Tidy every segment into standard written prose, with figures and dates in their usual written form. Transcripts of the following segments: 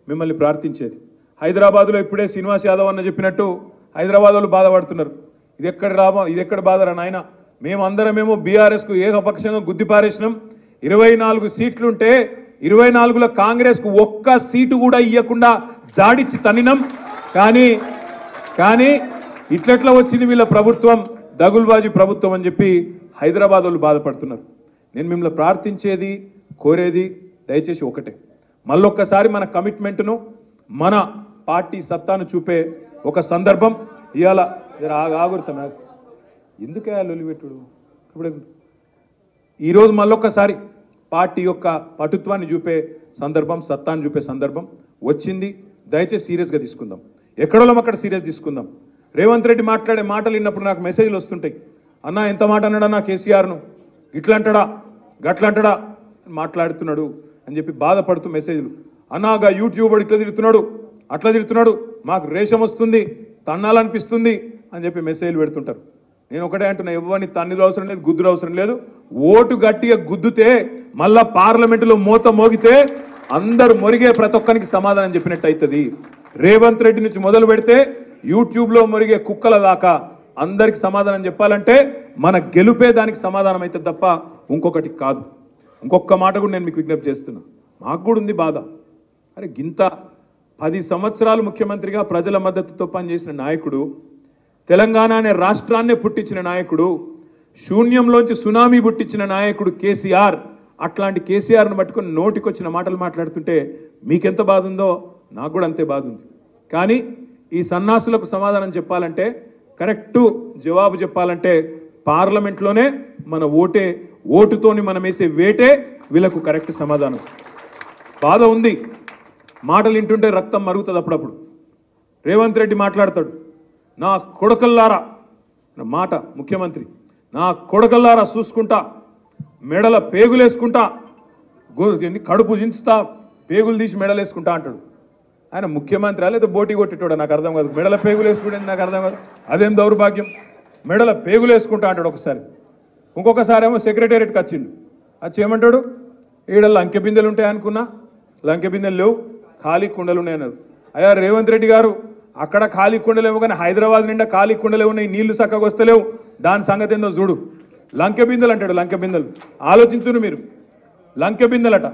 మిమ్మల్ని ప్రార్థించేది. హైదరాబాద్లో ఇప్పుడే శ్రీనివాస్ యాదవ్ అన్న చెప్పినట్టు హైదరాబాద్ వాళ్ళు బాధపడుతున్నారు. ఇది ఎక్కడ లాభం, ఇది ఎక్కడ బాధరా నాయన? మేమందరమేమో బీఆర్ఎస్కు ఏకపక్షంగా గుద్దిపారేసినాం. 24 సీట్లుంటే 24లో కాంగ్రెస్కు ఒక్క సీటు కూడా ఇవ్వకుండా జాడిచ్చి తన్నినాం. కానీ ఇట్లెట్లా వచ్చింది వీళ్ళ ప్రభుత్వం, దగుల్బాజీ ప్రభుత్వం అని చెప్పి హైదరాబాద్ వాళ్ళు బాధపడుతున్నారు. నేను మిమ్మల్ని ప్రార్థించేది, కోరేది దయచేసి ఒకటే, మళ్ళొక్కసారి మన కమిట్మెంట్ను, మన పార్టీ సత్తాను చూపే ఒక సందర్భం ఇవాళ. ఆగురుతాం, ఎందుకే లొలిపెట్టుడు? ఇప్పుడు ఈరోజు మళ్ళొక్కసారి పార్టీ యొక్క పటుత్వాన్ని చూపే సందర్భం, సత్తాన్ని చూపే సందర్భం వచ్చింది. దయచేసి సీరియస్గా తీసుకుందాం, ఎక్కడోళ్ళం అక్కడ సీరియస్ తీసుకుందాం. రేవంత్ రెడ్డి మాట్లాడే మాటలు విన్నప్పుడు నాకు మెసేజ్లు వస్తుంటాయి. అన్న ఎంత మాట అన్నాడన్నా కేసీఆర్ను, ఇట్లంటాడా గట్లంటాడా మాట్లాడుతున్నాడు అని చెప్పి బాధపడుతూ మెసేజ్లు. అన్నాగా యూట్యూబర్ ఇట్లా తిడుతున్నాడు, అట్లా తిడుతున్నాడు, మాకు రేషం వస్తుంది, తన్నాలనిపిస్తుంది అని చెప్పి మెసేజ్లు పెడుతుంటారు. నేను ఒకటే అంటున్నా, ఎవరిని తన్నులు అవసరం లేదు, గుద్దులు అవసరం లేదు. ఓటు గట్టిగా గుద్దుతే మళ్ళా పార్లమెంటులో మోత మోగితే అందరు మొరిగే ప్రతి ఒక్కరికి సమాధానం చెప్పినట్టు అవుతుంది. రేవంత్ రెడ్డి నుంచి మొదలు పెడితే యూట్యూబ్లో మొరిగే కుక్కల దాకా అందరికి సమాధానం చెప్పాలంటే మన గెలుపే దానికి సమాధానం అవుతుంది తప్ప ఇంకొకటి కాదు. ఇంకొక మాట కూడా నేను మీకు విజ్ఞప్తి చేస్తున్నా, మాకు కూడా ఉంది బాధ. అరే గింత 10 సంవత్సరాలు ముఖ్యమంత్రిగా ప్రజల మద్దతుతో పనిచేసిన నాయకుడు, తెలంగాణ అనే రాష్ట్రాన్నే పుట్టించిన నాయకుడు, శూన్యంలోంచి సునామీ పుట్టించిన నాయకుడు కేసీఆర్. అట్లాంటి కేసీఆర్ను పట్టుకొని నోటికొచ్చిన మాటలు మాట్లాడుతుంటే మీకెంత బాధ ఉందో నాకు కూడా అంతే బాధ ఉంది. కానీ ఈ సన్నాసులకు సమాధానం చెప్పాలంటే, కరెక్టు జవాబు చెప్పాలంటే పార్లమెంట్లోనే మన ఓటుతోని మనం వేసే వేటే వీళ్ళకు కరెక్ట్ సమాధానం. బాధ ఉంది, మాటలు వింటుంటే రక్తం మరుగుతుంది. అప్పుడప్పుడు రేవంత్ రెడ్డి మాట్లాడతాడు, నా కొడకల్లారా మాట, ముఖ్యమంత్రి నా కొడకల్లారా చూసుకుంటా, మెడల పేగులేసుకుంటా, కడుపు జించుతా, పేగులు తీసి మెడలేసుకుంటా అంటాడు. ఆయన ముఖ్యమంత్రి లేదా బోటి కొట్టేటోడా నాకు అర్థం కాదు. మెడల పేగులు వేసుకుంటే నాకు అర్థం కాదు, అదేం దౌర్భాగ్యం. మెడల పేగులు వేసుకుంటా అంటాడు ఒకసారి. ఇంకొకసారి ఏమో సెక్రటేరియట్కి వచ్చిండు, వచ్చి ఏమంటాడు, ఈడ లంకె బిందెలు ఉంటాయి అనుకున్నా, లంకె బిందెలు లేవు, ఖాళీ కుండలు ఉన్నాయి అన్నారు. అయ్యా రేవంత్ రెడ్డి గారు, అక్కడ ఖాళీ కుండలేవు కానీ హైదరాబాద్ నిండా ఖాళీ కుండలే ఉన్నాయి, నీళ్లు చక్కగా వస్తలేవు, దాని సంగతి ఏందో చూడు. లంకె బిందెలు అంటాడు, లంకె బిందెలు. ఆలోచించును మీరు, లంకె బిందెలట.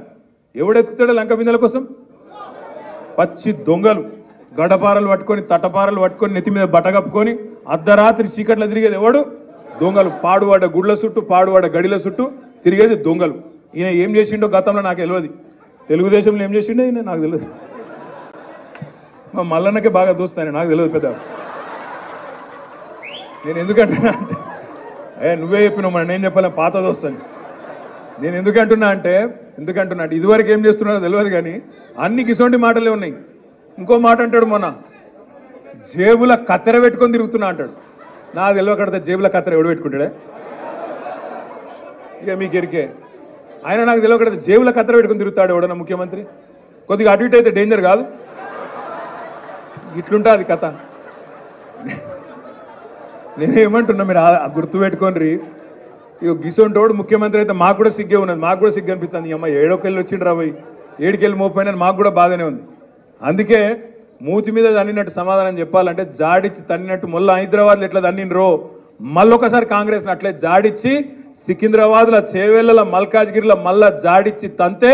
ఎవడెత్తుతాడో లంకె బిందెల కోసం? పచ్చి దొంగలు, గడపారలు పట్టుకొని, తటపారలు పట్టుకొని, నెత్తి మీద బట్టగప్పుకొని అర్ధరాత్రి చీకట్లో తిరిగేది ఎవడు? దొంగలు. పాడువాడ గుడ్ల చుట్టూ, పాడువాడ గడిల చుట్టూ తిరిగేది దొంగలు. ఈయన ఏం చేసిండో గతంలో నాకు తెలియదు, తెలుగుదేశంలో ఏం చేసిండో ఈయన నాకు తెలియదు. మా మల్లన్నకే బాగా దోస్తాను, నాకు తెలియదు పెద్ద. నేను ఎందుకంటున్నా అంటే, నువ్వే చెప్పినావు మరి, నేను చెప్పాను పాత దోస్తాను. నేను ఎందుకంటున్నా అంటే ఇదివరకు ఏం చేస్తున్నాడో తెలియదు కానీ అన్ని గిసొంటి మాటలే ఉన్నాయి. ఇంకో మాట అంటాడు, మొన్న జేబుల కత్తెర పెట్టుకొని తిరుగుతున్నా అంటాడు. నా తెలియకడితే జేబుల కత్తెర ఎవడు పెట్టుకుంటాడే? ఇక మీకు ఎరికే. ఆయన నాకు తెలియకడితే జేబుల కత్తెర పెట్టుకొని తిరుగుతాడు ఎవడన్నా ముఖ్యమంత్రి? కొద్దిగా అటు ఇటు అయితే డేంజర్ కాదు? ఇట్లుంటుంది కథ. నేనేమంటున్నా, మీరు గుర్తుపెట్టుకోండి. ఇక గిసొంటోడు ముఖ్యమంత్రి అయితే మాకు కూడా సిగ్గే ఉన్నది, మాకు కూడా సిగ్గు అనిపిస్తుంది. అమ్మ ఏడోకెళ్ళి వచ్చిండ్రు రాబోయి, 7కెళ్ళి మోపోయినా మాకు కూడా బాధనే ఉంది. అందుకే మూతి మీద తన్నినట్టు సమాధానం చెప్పాలంటే, జాడిచ్చి తన్నినట్టు మొన్న హైదరాబాద్లో ఎట్లా తన్నినరో మళ్ళొకసారి కాంగ్రెస్ని అట్లే జాడిచ్చి సికింద్రాబాద్లో, చేవెళ్ళ, మల్కాజ్గిరిలో మళ్ళా జాడిచ్చి తంతే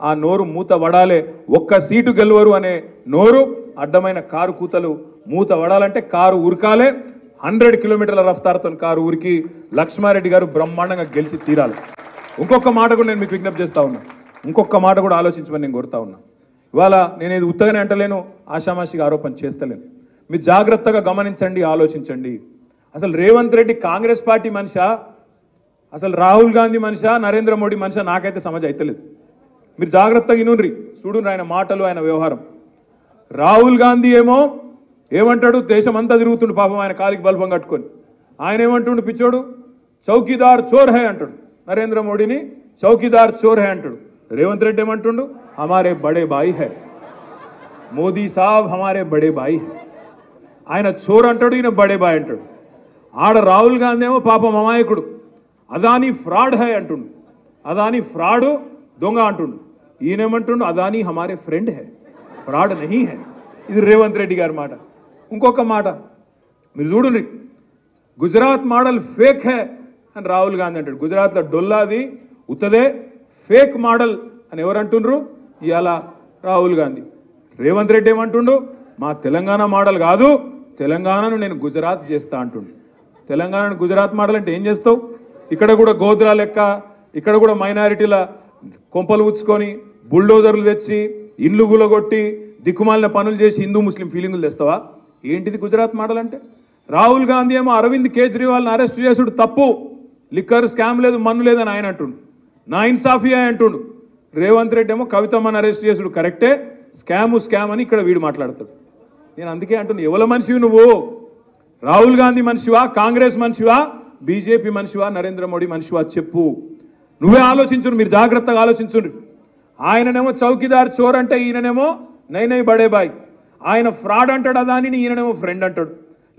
ఆ నోరు మూత వడాలే. ఒక్క సీటు గెలవరు అనే నోరు, అడ్డమైన కారు కూతలు మూత వడాలంటే కారు ఉరకాలే. 100 కిలోమీటర్ల రఫ్తారుతో కారు ఊరికి లక్ష్మారెడ్డి గారు బ్రహ్మాండంగా గెలిచి తీరాలి. ఇంకొక మాట కూడా నేను మీకు విజ్ఞప్తి చేస్తా ఉన్నా, ఇంకొక మాట కూడా ఆలోచించమని నేను కోరుతా ఉన్నా. ఇవాళ నేను ఇది ఉత్తగానే అంటలేను, ఆషామాషిగా ఆరోపణ చేస్తలేను. మీరు జాగ్రత్తగా గమనించండి, ఆలోచించండి. అసలు రేవంత్ రెడ్డి కాంగ్రెస్ పార్టీ మనిషా, అసలు రాహుల్ గాంధీ మనిషా, నరేంద్ర మోడీ మనిషా, నాకైతే సమజ్ అయితలేదు. మీరు జాగ్రత్తగా ఇనుండ్రి, చూడుండ్రి ఆయన మాటలు, ఆయన వ్యవహారం. రాహుల్ గాంధీ ఏమో ఏమంటాడు, దేశం అంతా తిరుగుతుండు పాపం ఆయన కాలికి బల్బం కట్టుకొని. ఆయన ఏమంటుండు పిచ్చోడు, చౌకీదార్ చోర్ హై అంటాడు. నరేంద్ర మోడీని చౌకీదార్ చోర్ హై అంటాడు. రేవంత్ రెడ్డి ఏమంటుండు, హమారే బడే బాయి హై, మోదీ సాబ్ హమారే బడే బాయి హై. ఆయన చోర్ అంటాడు, ఈయన బడే బాయ్ అంటాడు. ఆడ రాహుల్ గాంధీ ఏమో పాపం అమాయకుడు, అదానీ ఫ్రాడ్ హై అంటుండు. అదానీ ఫ్రాడు, దొంగ అంటుండు. ఈయనేమంటుండు, అదానీ హమారే ఫ్రెండ్ హై. ఫ్రాడ్ నహీ హై. ఇది రేవంత్ రెడ్డి గారి మాట. ఇంకొక మాట మీరు చూడండి, గుజరాత్ మోడల్ ఫేక్ హే అని రాహుల్ గాంధీ అంటాడు. గుజరాత్లో డొల్లాది ఉత్తదే ఫేక్ మోడల్ అని ఎవరు అంటుండ్రు? ఇవాళ రాహుల్ గాంధీ. రేవంత్ రెడ్డి ఏమంటుండు? మా తెలంగాణ మోడల్ కాదు, తెలంగాణను నేను గుజరాత్ చేస్తా అంటుండు. తెలంగాణను గుజరాత్ మోడల్ అంటే ఏం చేస్తావు? ఇక్కడ కూడా గోద్రా లెక్క, ఇక్కడ కూడా మైనారిటీల కొంపలు ఉచ్చుకొని బుల్డోజర్లు తెచ్చి ఇండ్లు గులగొట్టి దిక్కుమాలిన పనులు చేసి హిందూ ముస్లిం ఫీలింగులు తెస్తావా? ఏంటిది గుజరాత్ మోడల్ అంటే? రాహుల్ గాంధీ ఏమో అరవింద్ కేజ్రీవాల్ని అరెస్ట్ చేసుడు తప్పు, లిక్కర్ స్కామ్ లేదు మన్ను లేదని ఆయన అంటుండు, నా ఇన్సాఫియా అంటుండు. రేవంత్ రెడ్డి ఏమో కవితమ్మని అరెస్ట్ చేసుడు కరెక్టే, స్కామ్ అని ఇక్కడ వీడు మాట్లాడతాడు. నేను అందుకే అంటున్నా, ఎవల మనిషివి నువ్వు? రాహుల్ గాంధీ మనిషివా, కాంగ్రెస్ మనిషివా, బీజేపీ మనిషివా, నరేంద్ర మోడీ మనిషివా చెప్పు. నువ్వే ఆలోచించు, మీరు జాగ్రత్తగా ఆలోచించుండ్రి. ఆయననేమో చౌకీదార్ చోర్ అంటే ఈయననేమో నై బడే బాయ్. ఆయన ఫ్రాడ్ అంటాడు అదాని, ఈయననేమో ఫ్రెండ్ అంటాడు.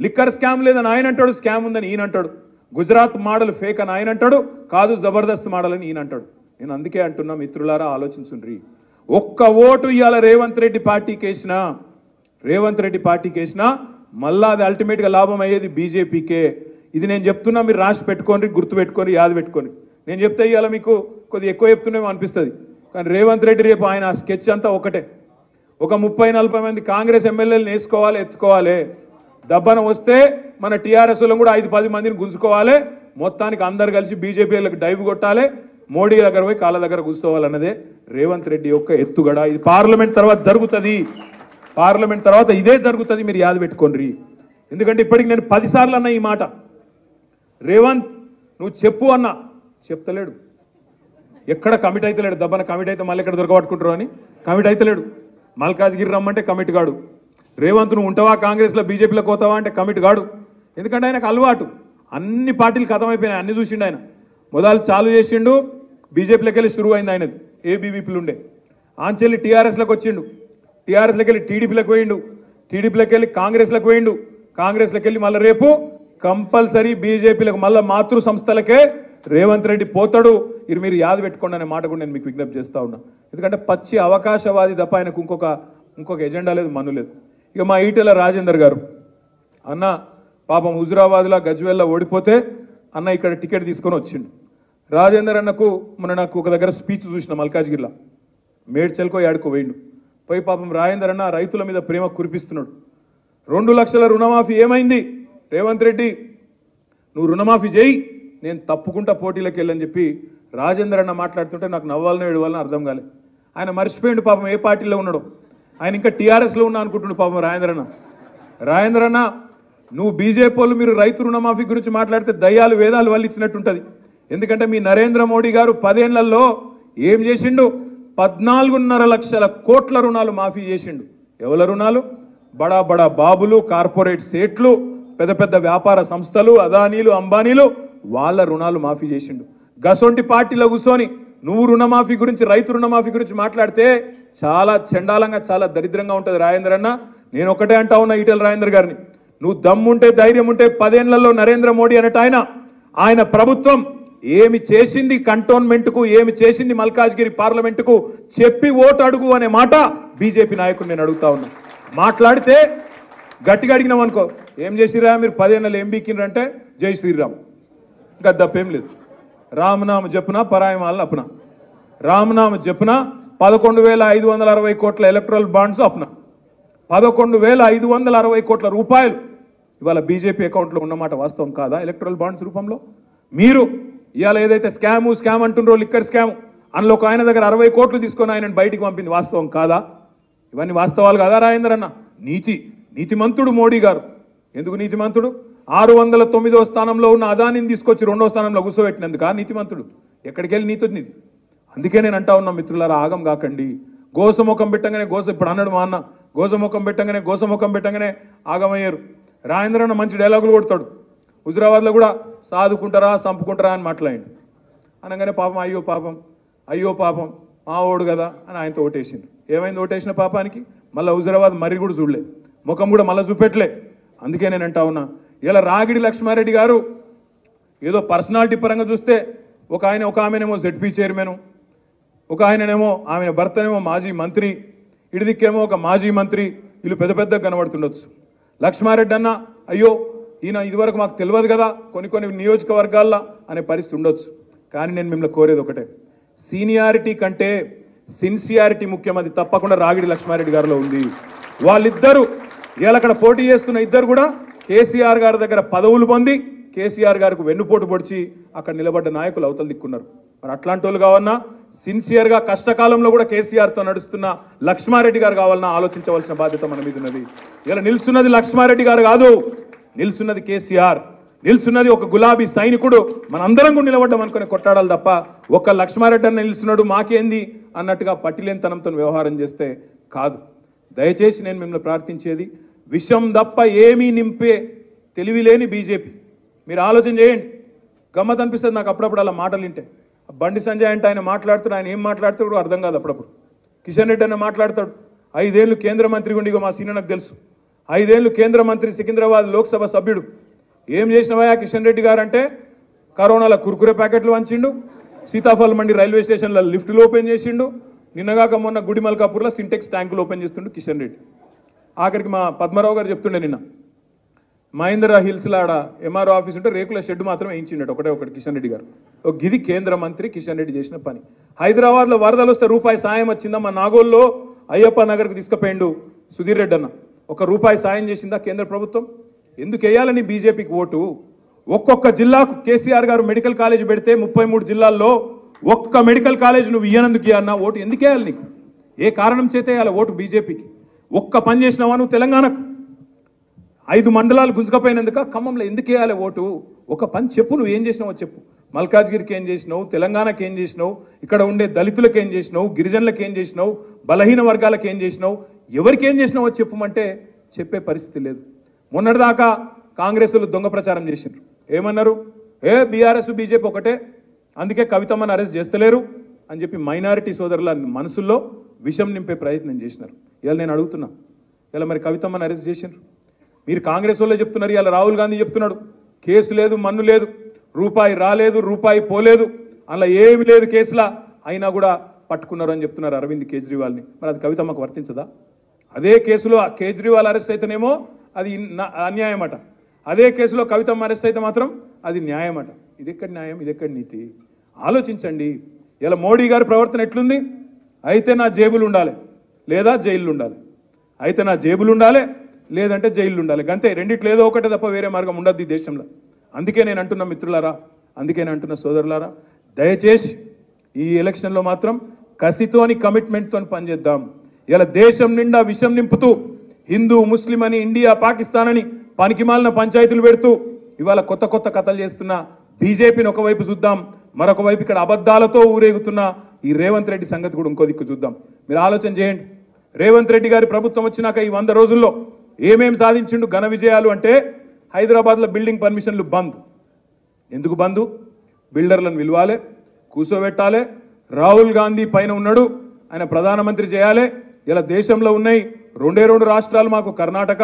లిక్కర్ స్కామ్ లేదని ఆయన అంటాడు, స్కామ్ ఉందని ఈయన అంటాడు. గుజరాత్ మోడల్ ఫేక్ అని ఆయన అంటాడు, కాదు జబర్దస్త్ మోడల్ అని ఈయన అంటాడు. నేను అందుకే అంటున్నా మిత్రులారా, ఆలోచించుండ్రి. ఒక్క ఓటు ఇవాళ రేవంత్ రెడ్డి పార్టీకి వేసినా మళ్ళా అది అల్టిమేట్గా లాభం అయ్యేది బీజేపీకే. ఇది నేను చెప్తున్నా, మీరు రాసి పెట్టుకోండి, గుర్తు పెట్టుకొని, యాద పెట్టుకొని. నేను చెప్తే ఇవాళ మీకు కొద్దిగా ఎక్కువ చెప్తున్నామో అనిపిస్తుంది, కానీ రేవంత్ రెడ్డి రేపు ఆయన స్కెచ్ అంతా ఒకటే. ఒక 30-40 మంది కాంగ్రెస్ ఎమ్మెల్యేలను వేసుకోవాలి, ఎత్తుకోవాలి. దబ్బన వస్తే మన టీఆర్ఎస్లో కూడా 5-10 మందిని గుంజుకోవాలి. మొత్తానికి అందరు కలిసి బీజేపీలకు డైవ్ కొట్టాలి, మోడీ దగ్గర పోయి కాళ్ళ దగ్గర కూర్చోవాలన్నదే రేవంత్ రెడ్డి యొక్క ఎత్తుగడ. ఇది పార్లమెంట్ తర్వాత జరుగుతుంది, పార్లమెంట్ తర్వాత ఇదే జరుగుతుంది, మీరు యాద పెట్టుకోండి. ఎందుకంటే ఇప్పటికి నేను 10 సార్లు అన్నా ఈ మాట. రేవంత్ నువ్వు చెప్పు అన్నా, చెప్తలేడు. ఎక్కడ కమిట్ అయితలేడు. దబ్బన కమిట్ అయితే మళ్ళీ ఎక్కడ దొరకబట్టుకుంటారు అని కమిట్ అయితలేడు. మల్కాజ్గిరి రమ్మంటే కమిట్ కాడు. రేవంత్ నువ్వు ఉంటావా కాంగ్రెస్లో, బీజేపీలో పోతావా అంటే కమిట్ కాడు. ఎందుకంటే ఆయనకు అలవాటు, అన్ని పార్టీలు ఖతమైపోయినాయి, అన్ని చూసిండు ఆయన. మొదలు చాలు చేసిండు, బీజేపీలోకి వెళ్ళి షురువు అయింది ఆయనది, ఏబీవీపీలు ఉండే. ఆంచెల్లి టీఆర్ఎస్లోకి వచ్చిండు, టీఆర్ఎస్లోకి వెళ్ళి టీడీపీలోకి పోయిండు, టీడీపీలోకి వెళ్ళి కాంగ్రెస్లోకి పోయిండు, కాంగ్రెస్లోకి వెళ్ళి మళ్ళీ రేపు కంపల్సరీ బీజేపీలకు మళ్ళీ మాతృ సంస్థలకే రేవంత్ రెడ్డి పోతాడు. ఇది మీరు యాద పెట్టుకోండి అనే మాట కూడా నేను మీకు విజ్ఞప్తి చేస్తా ఉన్నా. ఎందుకంటే పచ్చి అవకాశవాది తప్ప ఆయనకు ఇంకొక ఎజెండా లేదు, మన్ను లేదు. ఇక మా ఈటెల రాజేందర్ గారు అన్న పాపం హుజురాబాద్లో గజ్వేల్లో ఓడిపోతే అన్న ఇక్కడ టికెట్ తీసుకొని వచ్చిండు. రాజేందర్ అన్నకు మొన్న నాకు ఒక దగ్గర స్పీచ్ చూసిన మల్కాజ్గిరిలో, మేడ్చల్కో ఏడుకో పోయిండు. పోయి పాపం రాజేందర్ అన్న రైతుల మీద ప్రేమ కురిపిస్తున్నాడు. 2 లక్షల రుణమాఫీ ఏమైంది? రేవంత్ రెడ్డి నువ్వు రుణమాఫీ చేయి, నేను తప్పుకుంటా పోటీలకు వెళ్ళని చెప్పి రాజేందర్ అన్న మాట్లాడుతుంటే నాకు నవ్వాలనో ఏడవాలని అర్థం కాలే. ఆయన మర్చిపోయిండు పాపం ఏ పార్టీలో ఉన్నాడో. ఆయన ఇంకా టీఆర్ఎస్లో ఉన్నా అనుకుంటుండు పాపం రాజేందర్ అన్న నువ్వు బీజేపీ వాళ్ళు మీరు రైతు రుణమాఫీ గురించి మాట్లాడితే దయ్యాలు వేదాలు వాళ్ళు ఇచ్చినట్టుంటుంది. ఎందుకంటే మీ నరేంద్ర మోడీ గారు 10 ఏళ్లలో ఏం చేసిండు? 14.5 లక్షల కోట్ల రుణాలు మాఫీ చేసిండు. ఎవల రుణాలు? బడా బడా బాబులు, కార్పొరేట్ సేట్లు, పెద్ద పెద్ద వ్యాపార సంస్థలు, అదానీలు, అంబానీలు, వాళ్ళ రుణాలు మాఫీ చేసిండు. గసొంటి పార్టీలో కూర్చొని నువ్వు రుణమాఫీ గురించి, రైతు రుణమాఫీ గురించి మాట్లాడితే చాలా చండాలంగా, చాలా దరిద్రంగా ఉంటుంది రాజేందర్ అన్న. నేను ఒకటే అంటా ఉన్నా ఈటెల రాజేందర్ గారిని, నువ్వు దమ్ముంటే ధైర్యం ఉంటే 10 ఏళ్లలో నరేంద్ర మోడీ అన్నట్టు ఆయన ప్రభుత్వం ఏమి చేసింది కంటోన్మెంట్కు, ఏమి చేసింది మల్కాజ్గిరి పార్లమెంటుకు చెప్పి ఓటు అడుగు అనే మాట బీజేపీ నాయకుడు నేను అడుగుతా ఉన్నా. మాట్లాడితే గట్టిగా అడిగినాం అనుకో, ఏం చేసిరా మీరు 10 ఏళ్ళు ఏం బీకినరంటే జై శ్రీరామ్, ఇంకా తప్పేం లేదు. రామనామ జపున పరాయమాలను అప్పున, రామనామ జపున 11,560 కోట్ల ఎలక్ట్రల్ బాండ్స్ అప్పున, 11,560 కోట్ల రూపాయలు ఇవాళ బీజేపీ అకౌంట్లో ఉన్నమాట వాస్తవం కాదా? ఎలక్ట్రల్ బాండ్స్ రూపంలో మీరు ఇవాళ ఏదైతే స్కామ్ అంటుండ్రో, లిక్కర్ స్కామ్, అందులో ఒక ఆయన దగ్గర 60 కోట్లు తీసుకొని ఆయనను బయటికి పంపింది వాస్తవం కాదా? ఇవన్నీ వాస్తవాలు కాదా రాజేందర్ అన్న? నీతిమంతుడు మోడీ గారు. ఎందుకు నీతిమంతుడు? 609వ స్థానంలో ఉన్న అదానిని తీసుకొచ్చి 2వ స్థానంలో కూర్చోబెట్టినందుకు నీతిమంతుడు. ఎక్కడికి వెళ్ళి నీతి? అందుకే నేను అంటా ఉన్నా మిత్రులారా, ఆగం కాకండి. గోసముఖం పెట్టగానే ఇప్పుడు అన్నాడు మా అన్న, గోసముఖం పెట్టగానే ఆగమయ్యారు. రాజేంద్ర అన్న మంచి డైలాగులు కొడతాడు. హుజురాబాద్లో కూడా సాదుకుంటారా చంపుకుంటారా అని మాట్లాడిండు. అనగానే పాపం అయ్యో పాపం మా ఓడు కదా అని ఆయనతో ఓటేసిండు. ఏమైంది ఓటేసిన పాపానికి? మళ్ళీ హుజురాబాద్ మర్రి కూడా చూడలే, ముఖం కూడా మళ్ళీ చూపెట్టలే. అందుకే నేను అంటా ఉన్నా, ఇలా రాగిడి లక్ష్మారెడ్డి గారు ఏదో పర్సనాలిటీ పరంగా చూస్తే ఒక ఆమెనేమో జెడ్పీ చైర్మన్, ఒక ఆయననేమో ఆమె భర్తనేమో మాజీ మంత్రి, ఇటు దిక్కేమో ఒక మాజీ మంత్రి, వీళ్ళు పెద్ద పెద్దగా కనబడుతుండొచ్చు. లక్ష్మారెడ్డి అన్న అయ్యో ఈయన ఇదివరకు మాకు తెలియదు కదా కొన్ని నియోజకవర్గాల్లో అనే పరిస్థితి ఉండొచ్చు. కానీ నేను మిమ్మల్ని కోరేది ఒకటే, సీనియారిటీ కంటే సిన్సియారిటీ ముఖ్యం. అది తప్పకుండా రాగిడి లక్ష్మారెడ్డి గారిలో ఉంది. వాళ్ళిద్దరూ ఇవాళ అక్కడ పోటీ చేస్తున్న ఇద్దరు కూడా కేసీఆర్ గారి దగ్గర పదవులు పొంది కేసీఆర్ గారికి వెన్నుపోటు పొడిచి అక్కడ నిలబడ్డ నాయకులు అవతల దిక్కున్నారు. మరి అట్లాంటి వాళ్ళు కావాలన్నా, సిన్సియర్గా కష్టకాలంలో కూడా కేసీఆర్తో నడుస్తున్న లక్ష్మారెడ్డి గారు కావాలన్నా ఆలోచించవలసిన బాధ్యత మన మీద ఉన్నది. ఇలా నిల్చున్నది లక్ష్మారెడ్డి గారు కాదు, నిల్చున్నది కేసీఆర్, నిల్చున్నది ఒక గులాబీ సైనికుడు. మనందరం కూడా నిలబడ్డం అనుకుని కొట్టాడాలి తప్ప ఒక లక్ష్మారెడ్డి అన్న నిల్చున్నాడు మాకేంది అన్నట్టుగా పట్టిలేనితనంతో వ్యవహారం చేస్తే కాదు. దయచేసి నేను మిమ్మల్ని ప్రార్థించేది, విషం తప్ప ఏమీ నింపే తెలివిలేని బీజేపీ. మీరు ఆలోచన చేయండి. గమ్మత్ అనిపిస్తుంది నాకు అప్పుడప్పుడు అలా మాటలు వింటే. బండి సంజయ్ అంటే ఆయన మాట్లాడుతాడు, ఆయన ఏం మాట్లాడుతాడు అర్థం కాదు. అప్పుడప్పుడు కిషన్ రెడ్డి అన్న మాట్లాడతాడు, 5 ఏళ్ళు కేంద్ర మంత్రి ఉండి, మా సీనియర్ నాకు తెలుసు, 5 ఏళ్ళు కేంద్ర మంత్రి, సికింద్రాబాద్ లోక్సభ సభ్యుడు. ఏం చేసినవా కిషన్ రెడ్డి గారు అంటే, కరోనాలో కుర్కురే ప్యాకెట్లు వంచిండు, సీతాఫల్ మండి రైల్వే స్టేషన్లో లిఫ్టులు ఓపెన్ చేసిండు, నిన్నగాక మొన్న గుడిమల్కాపూర్లో సింటెక్స్ ట్యాంకులు ఓపెన్ చేస్తుండు కిషన్ రెడ్డి. ఆఖరికి మా పద్మరావు గారు చెప్తుండే నిన్న, మహేంద్ర హిల్స్లో ఆడ ఎంఆర్ఓ ఆఫీస్ ఉంటే రేకుల షెడ్ మాత్రం వేయించిండట ఒకటి కిషన్ రెడ్డి గారు. ఒక గిది కేంద్ర మంత్రి కిషన్ రెడ్డి చేసిన పని. హైదరాబాద్లో వరదలు వస్తే రూపాయి సాయం వచ్చిందా? మా నాగోల్లో అయ్యప్ప నగర్కు తీసుకుపోయిండు సుధీర్ రెడ్డి అన్న, ₹1 సాయం చేసిందా కేంద్ర ప్రభుత్వం? ఎందుకు వేయాలని బీజేపీకి ఓటు? ఒక్కొక్క జిల్లాకు కేసీఆర్ గారు మెడికల్ కాలేజ్ పెడితే 33 జిల్లాల్లో ఒక్క మెడికల్ కాలేజ్ నువ్వు ఇయ్యనందుకు ఇయ్యన్నా ఓటు ఎందుకు వేయాలి నీకు? ఏ కారణం చేత వేయాలి ఓటు బీజేపీకి? ఒక్క పని చేసినావా నువ్వు తెలంగాణకు? 5 మండలాలు గుంజుకపోయినందుక ఖమ్మంలో ఎందుకు వేయాలి ఓటు? ఒక పని చెప్పు, నువ్వు ఏం చేసినావో చెప్పు. మల్కాజ్గిరికి ఏం చేసినావు, తెలంగాణకి ఏం చేసినావు, ఇక్కడ ఉండే దళితులకు ఏం చేసినావు, గిరిజనులకు ఏం చేసినావు, బలహీన వర్గాలకు ఏం చేసినావు, ఎవరికి ఏం చేసినావో చెప్పమంటే చెప్పే పరిస్థితి లేదు. మొన్నటిదాకా కాంగ్రెస్లు దొంగ ప్రచారం చేసిండ్రు. ఏమన్నారు? బీఆర్ఎస్ బీజేపీ ఒకటే, అందుకే కవితమ్మని అరెస్ట్ చేస్తలేరు అని చెప్పి మైనారిటీ సోదరుల మనసుల్లో విషం నింపే ప్రయత్నం చేసినారు. ఇలా నేను అడుగుతున్నా, ఇలా మరి కవితమ్మని అరెస్ట్ చేసిండ్రు, మీరు కాంగ్రెస్ వాళ్ళే చెప్తున్నారు, ఇలా రాహుల్ గాంధీ చెప్తున్నాడు కేసు లేదు, మన్ను లేదు, రూపాయి రాలేదు, రూపాయి పోలేదు, అలా ఏమి లేదు కేసులా, అయినా కూడా పట్టుకున్నారు అని చెప్తున్నారు అరవింద్ కేజ్రీవాల్ని. మరి అది కవితమ్మకు వర్తించదా? అదే కేసులో కేజ్రీవాల్ అరెస్ట్ అయితేనేమో అది అన్యాయం అట, అదే కేసులో కవితమ్మ అరెస్ట్ అయితే మాత్రం అది న్యాయం అట. ఇది ఎక్కడి న్యాయం, ఇది ఎక్కడి నీతి? ఆలోచించండి. ఇలా మోడీ గారి ప్రవర్తన ఎట్లుంది? అయితే నా జేబులు ఉండాలి లేదా జైళ్ళు ఉండాలి, అయితే నా జేబులు ఉండాలి లేదంటే జైళ్ళు ఉండాలి, అంతే. రెండిట్లో ఏదో ఒకటే తప్ప వేరే మార్గం ఉండద్దు ఈ దేశంలో. అందుకే నేను అంటున్న మిత్రులారా, అందుకే నేను అంటున్న సోదరులారా, దయచేసి ఈ ఎలక్షన్లో మాత్రం కసితోని కమిట్మెంట్తో పనిచేద్దాం. ఇలా దేశం నిండా విషం నింపుతూ హిందూ ముస్లిం అని, ఇండియా పాకిస్తాన్ అని పనికిమాలిన పంచాయతీలు పెడుతూ ఇవాళ కొత్త కొత్త కథలు చేస్తున్న బీజేపీని ఒకవైపు చూద్దాం, మరొక వైపు ఇక్కడ అబద్ధాలతో ఊరేగుతున్న ఈ రేవంత్ రెడ్డి సంగతి కూడా ఇంకో దిక్కు చూద్దాం. మీరు ఆలోచన చేయండి. రేవంత్ రెడ్డి గారి ప్రభుత్వం వచ్చినాక ఈ 100 రోజుల్లో ఏమేం సాధించిండు ఘన విజయాలు అంటే, హైదరాబాద్లో బిల్డింగ్ పర్మిషన్లు బంద్. ఎందుకు బంద్? బిల్డర్లను విలువాలే, కూర్చోబెట్టాలి, రాహుల్ గాంధీ పైన ఉన్నాడు, ఆయన ప్రధానమంత్రి చేయాలి. ఇలా దేశంలో ఉన్నాయి 2 రాష్ట్రాలు మాకు, కర్ణాటక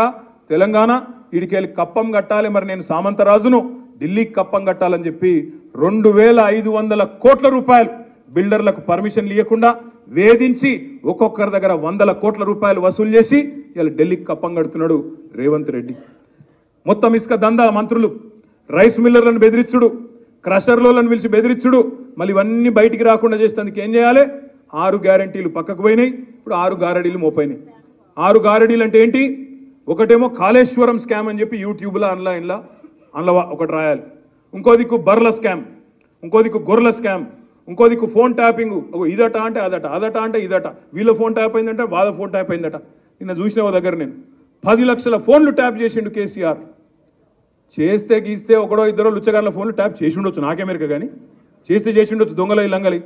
తెలంగాణ, ఇడికెళ్ళి కప్పం కట్టాలి. మరి నేను సామంతరాజును ఢిల్లీకి కప్పం కట్టాలని చెప్పి 2500 కోట్ల రూపాయలు బిల్డర్లకు పర్మిషన్లు ఇవ్వకుండా వేధించి ఒక్కొక్కరి దగ్గర 100 కోట్ల రూపాయలు వసూలు చేసి ఇలా ఢిల్లీకి కప్పం కడుతున్నాడు రేవంత్ రెడ్డి. మొత్తం ఇసుక దందా మంత్రులు, రైస్ మిల్లర్లను బెదిరించుడు, క్రషర్లను పిలిచి బెదిరించుడు, మళ్ళీ ఇవన్నీ బయటికి రాకుండా చేసేందుకు ఏం చేయాలి? 6 గ్యారంటీలు పక్కకు పోయినాయి, ఇప్పుడు 6 గారడీలు మోపోయినాయి. 6 గారడీలు అంటే ఏంటి? ఒకటేమో కాళేశ్వరం స్కామ్ అని చెప్పి యూట్యూబ్లో ఆన్లైన్లో ఒకటి రాయాలి, ఇంకో దిక్కు బర్ల స్కామ్, ఇంకో దిక్కు గొర్రెల స్కామ్, ఇంకో దిక్కు ఫోన్ ట్యాపింగ్, ఇదట అంటే అదట, అదట అంటే ఇదట, వీళ్ళ ఫోన్ ట్యాప్ అయిందంటే వాళ్ళ ఫోన్ ట్యాప్ అయిందట. నిన్న చూసిన ఓ దగ్గర నేను 10 లక్షల ఫోన్లు ట్యాప్ చేసిండు కేసీఆర్. చేస్తే గీస్తే ఒకడో ఇద్దరో లుచ్చగారుల ఫోన్లు ట్యాప్ చేసి ఉండొచ్చు, నాకేమెరక కానీ చేస్తే చేసి ఉండొచ్చు దొంగల లంగలి.